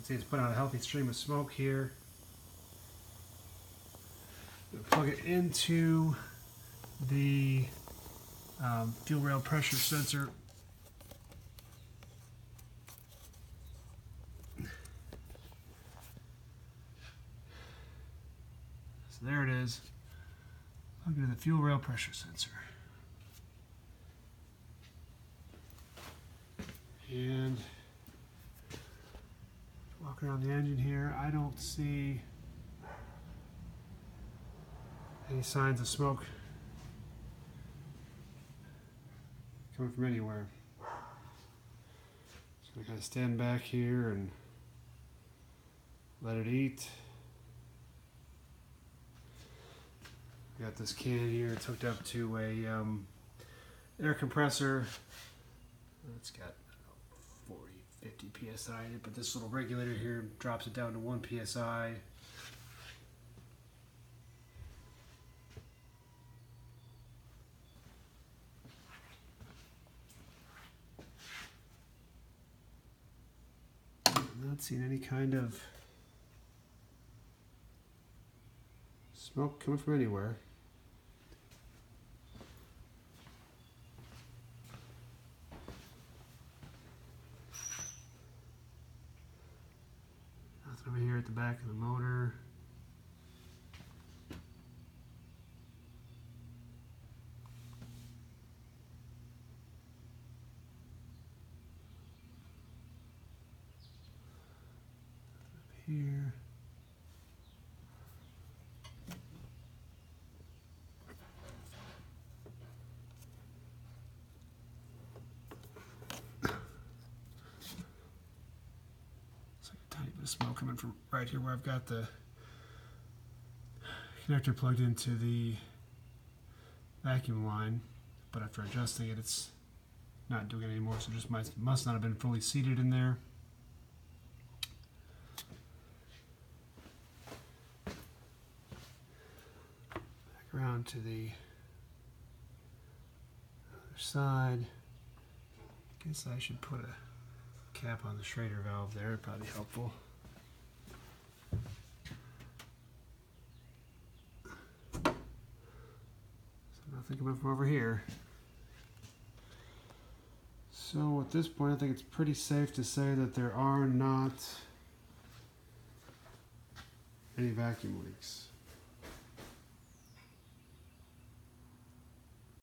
see it's putting out a healthy stream of smoke here. Plug it into the fuel rail pressure sensor. So there it is. Plug into the fuel rail pressure sensor. And walk around the engine here. I don't see any signs of smoke coming from anywhere. Just gonna kind of stand back here and let it eat. Got this can here. It's hooked up to a air compressor. It's got 40, 50 psi in it, but this little regulator here drops it down to 1 psi. I'm not seeing any kind of smoke coming from anywhere. Nothing over here at the back of the motor. Here. It's like a tiny bit of smoke coming from right here where I've got the connector plugged into the vacuum line, but after adjusting it, it's not doing it anymore, so it just must not have been fully seated in there. Around to the other side. Guess I should put a cap on the Schrader valve there, it'd probably be helpful. So nothing coming from over here. So at this point I think it's pretty safe to say that there are not any vacuum leaks.